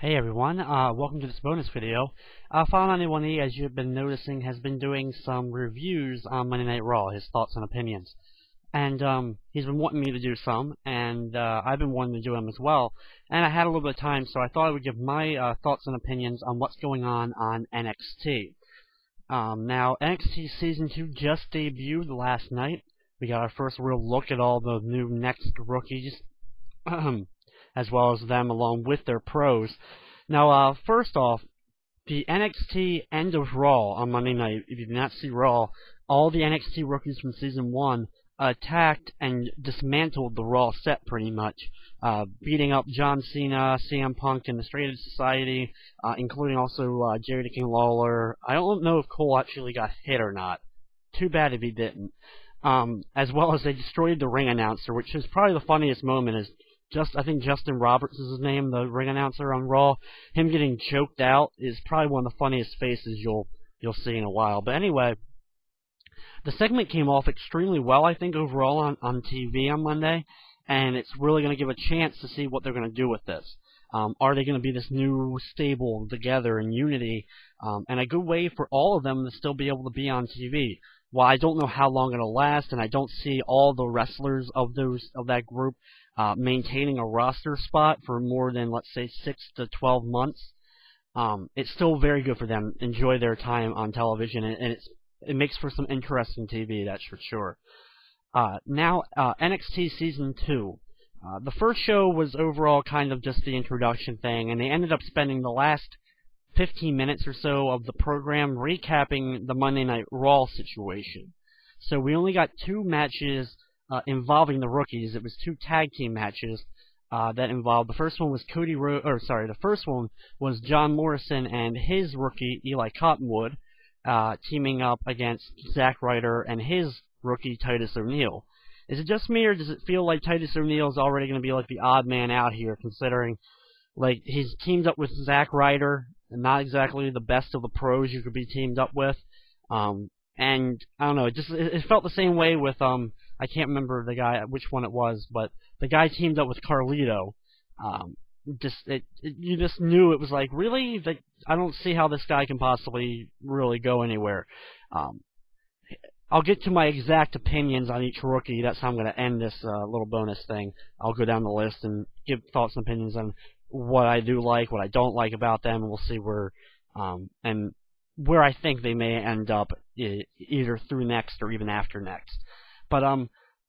Hey everyone, welcome to this bonus video. File91E, as you've been noticing, has been doing some reviews on Monday Night Raw, his thoughts and opinions. And he's been wanting me to do some, and I've been wanting to do them as well. And I had a little bit of time, so I thought I would give my thoughts and opinions on what's going on NXT. Now, NXT Season 2 just debuted last night. We got our first real look at all the new Next rookies. As well as them along with their pros. Now, first off, the NXT End of Raw on Monday night, if you did not see Raw, all the NXT rookies from Season 1 attacked and dismantled the Raw set pretty much, beating up John Cena, CM Punk, and the Straight Edge Society, including also Jerry the King Lawler. I don't know if Cole actually got hit or not. Too bad if he didn't. As well as they destroyed the ring announcer, which is probably the funniest moment, is I think Justin Roberts is his name, the ring announcer on Raw. Him getting choked out is probably one of the funniest faces you'll see in a while. But anyway, the segment came off extremely well, I think, overall on TV on Monday, and it's really going to give a chance to see what they're going to do with this. Are they going to be this new stable together in unity, and a good way for all of them to still be able to be on TV? While I don't know how long it'll last, and I don't see all the wrestlers of that group maintaining a roster spot for more than, let's say, 6 to 12 months, it's still very good for them. Enjoy their time on television, and it makes for some interesting TV, that's for sure. Now, NXT Season 2. The first show was overall kind of just the introduction thing, and they ended up spending the last 15 minutes or so of the program recapping the Monday Night Raw situation. So we only got 2 matches involving the rookies. It was 2 tag team matches that involved. The first one was the first one was John Morrison and his rookie Eli Cottonwood teaming up against Zack Ryder and his rookie Titus O'Neil. Is it just me, or does it feel like Titus O'Neil is already going to be like the odd man out here, considering like he's teamed up with Zack Ryder, and not exactly the best of the pros you could be teamed up with. And I don't know, it felt the same way with I can't remember the guy, which one it was, but the guy teamed up with Carlito. You just knew it was like, really? I don't see how this guy can possibly really go anywhere. I'll get to my exact opinions on each rookie. That's how I'm going to end this little bonus thing. I'll go down the list and give thoughts and opinions on what I do like, what I don't like about them, and we'll see where I think they may end up, either through next or even after next. But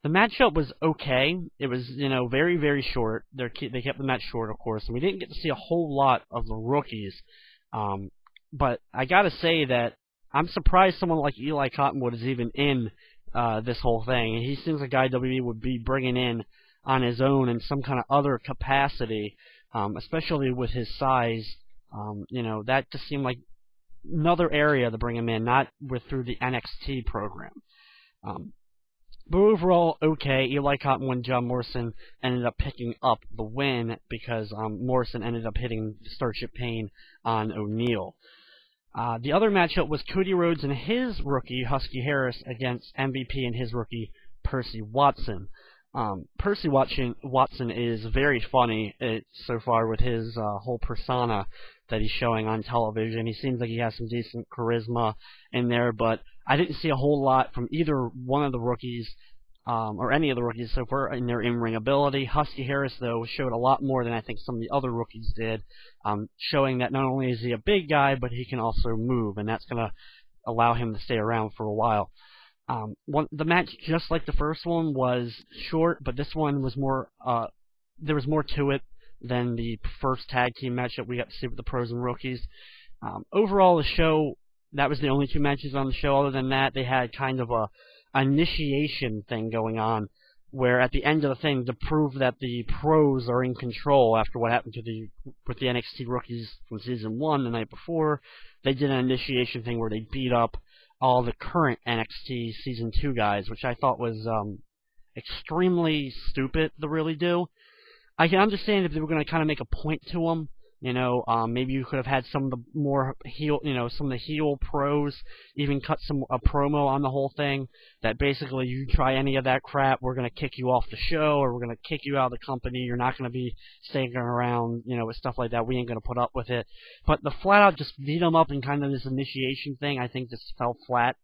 the matchup was okay. It was, very, very short. They kept the match short, of course, and we didn't get to see a whole lot of the rookies. But I gotta say that I'm surprised someone like Eli Cottonwood is even in this whole thing. He seems like a guy WWE would be bringing in on his own in some kind of other capacity, especially with his size. That just seemed like another area to bring him in, not through the NXT program. But overall, okay. Eli Cottonwood and John Morrison ended up picking up the win because Morrison ended up hitting Starship Pain on O'Neil. The other matchup was Cody Rhodes and his rookie, Husky Harris, against MVP and his rookie, Percy Watson. Percy Watson is very funny so far with his whole persona that he's showing on television. He seems like he has some decent charisma in there, but I didn't see a whole lot from either one of the rookies, or any of the rookies so far in their in-ring ability. Husky Harris, though, showed a lot more than I think some of the other rookies did, showing that not only is he a big guy, but he can also move, and that's going to allow him to stay around for a while. The match, just like the first one, was short, but this one was more, there was more to it than the first tag team match that we got to see with the pros and rookies. Overall, the show, that was the only 2 matches on the show. Other than that, they had kind of a initiation thing going on, where at the end of the thing, to prove that the pros are in control after what happened with the NXT rookies from Season 1 the night before, they did an initiation thing where they beat up all the current NXT Season 2 guys, which I thought was extremely stupid to really do. I can understand if they were going to kind of make a point to them, Maybe you could have had some of the more heel, some of the heel pros even cut a promo on the whole thing that basically you try any of that crap, we're going to kick you off the show, or we're going to kick you out of the company. You're not going to be staying around, with stuff like that. We ain't going to put up with it. But the flat out just beat them up in kind of this initiation thing, I think just fell flat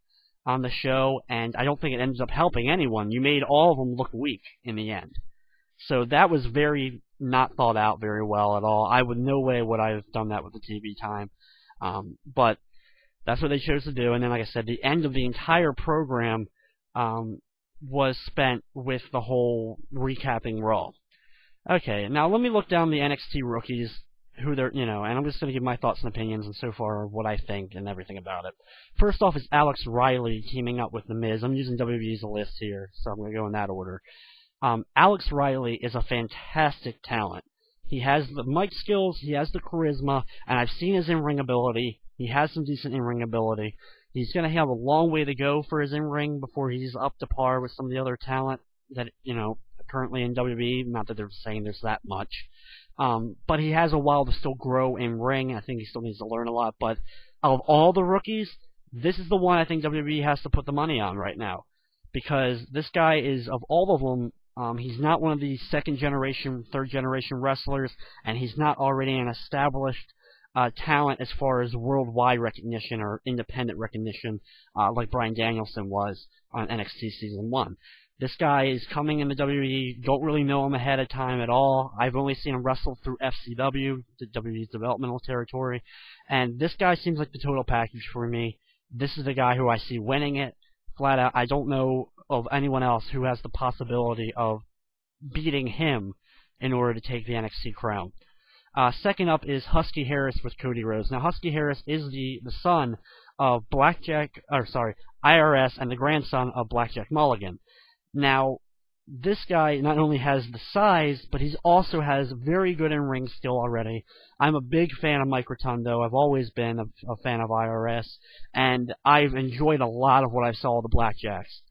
on the show, and I don't think it ends up helping anyone. You made all of them look weak in the end. So that was very not thought out very well at all. No way would I have done that with the TV time. But that's what they chose to do. And then, like I said, the end of the entire program was spent with the whole recapping Raw. Okay, now let me look down the NXT rookies, who they're, and I'm just going to give my thoughts and opinions and so far what I think and everything about it. First off is Alex Riley teaming up with The Miz. I'm using WWE as a list here, so I'm going to go in that order. Alex Riley is a fantastic talent. He has the mic skills, he has the charisma, and I've seen his in-ring ability. He has some decent in-ring ability. He's going to have a long way to go for his in-ring before he's up to par with some of the other talent that, currently in WWE. Not that they're saying there's that much. But he has a while to still grow in ring. I think he still needs to learn a lot. But of all the rookies, this is the one I think WWE has to put the money on right now. Because this guy is, of all of them, he's not one of these second-generation, third-generation wrestlers, and he's not already an established talent as far as worldwide recognition or independent recognition like Bryan Danielson was on NXT Season 1. This guy is coming in the WWE, don't really know him ahead of time at all. I've only seen him wrestle through FCW, the WWE's developmental territory, and this guy seems like the total package for me. This is the guy who I see winning it, flat out. I don't know of anyone else who has the possibility of beating him in order to take the NXT crown. Second up is Husky Harris with Cody Rhodes. Now, Husky Harris is the son of IRS and the grandson of Blackjack Mulligan. Now, this guy not only has the size, but he also has very good in-ring skill already. I'm a big fan of Mike Rotundo. I've always been a fan of IRS, and I've enjoyed a lot of what I saw of the Blackjacks.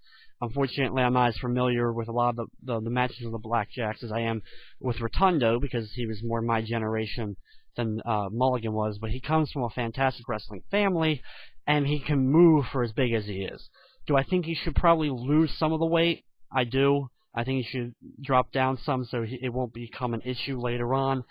Unfortunately, I'm not as familiar with a lot of the matches of the Blackjacks as I am with Rotundo, because he was more my generation than Mulligan was, but he comes from a fantastic wrestling family, and he can move for as big as he is. Do I think he should probably lose some of the weight? I do. I think he should drop down some so it won't become an issue later on.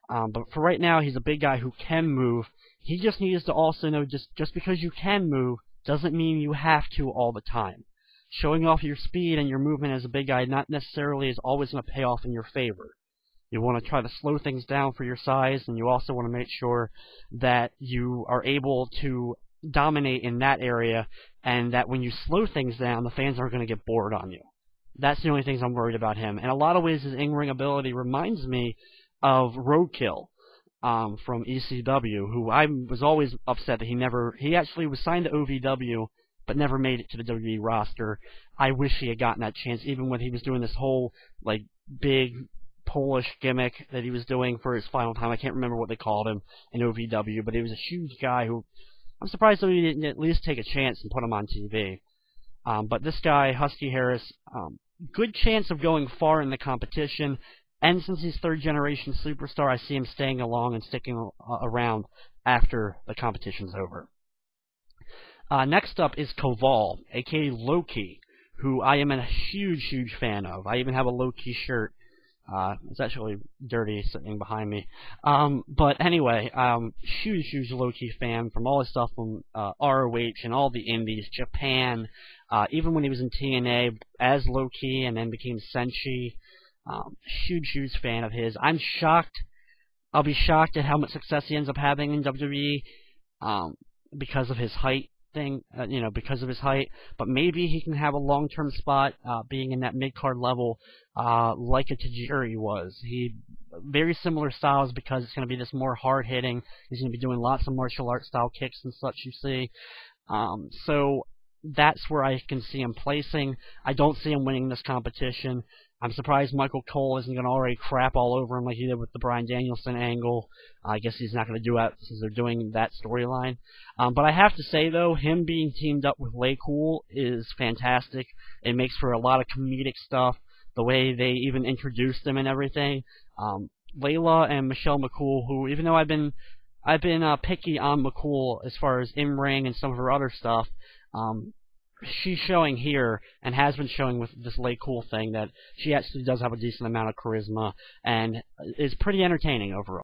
But for right now, he's a big guy who can move. He just needs to also know just because you can move doesn't mean you have to all the time. Showing off your speed and your movement as a big guy not necessarily is always going to pay off in your favor. You want to try to slow things down for your size, and you also want to make sure that you are able to dominate in that area, and that when you slow things down, the fans aren't going to get bored on you. That's the only things I'm worried about him. In a lot of ways, his in-ring ability reminds me of Roadkill from ECW, who I was always upset that he actually was signed to OVW, but never made it to the WWE roster. I wish he had gotten that chance, even when he was doing this whole, big Polish gimmick that he was doing for his final time. I can't remember what they called him in OVW, but he was a huge guy who I'm surprised that he didn't at least take a chance and put him on TV. But this guy, Husky Harris, good chance of going far in the competition, and since he's third-generation superstar, I see him staying along and sticking around after the competition's over. Next up is Koval, a.k.a. Loki, who I am a huge, huge fan of. I even have a Loki shirt. It's actually dirty sitting behind me. But anyway, huge, huge Loki fan from all his stuff from ROH and all the indies, Japan, even when he was in TNA as Loki and then became Senshi. Huge, huge fan of his. I'm shocked. I'll be shocked at how much success he ends up having in WWE because of his height. Because of his height, but maybe he can have a long-term spot being in that mid-card level like a Tajiri was. Very similar styles because it's going to be this more hard-hitting. He's going to be doing lots of martial arts style kicks and such, you see. So that's where I can see him placing. I don't see him winning this competition. I'm surprised Michael Cole isn't going to already crap all over him like he did with the Bryan Danielson angle. I guess he's not going to do that since they're doing that storyline. But I have to say, though, him being teamed up with Lay Cool is fantastic. It makes for a lot of comedic stuff. The way they even introduced him and everything. Layla and Michelle McCool, who, even though I've been picky on McCool as far as in-ring and some of her other stuff, she's showing here, and has been showing with this Lay Cool thing, that she actually does have a decent amount of charisma, and is pretty entertaining overall.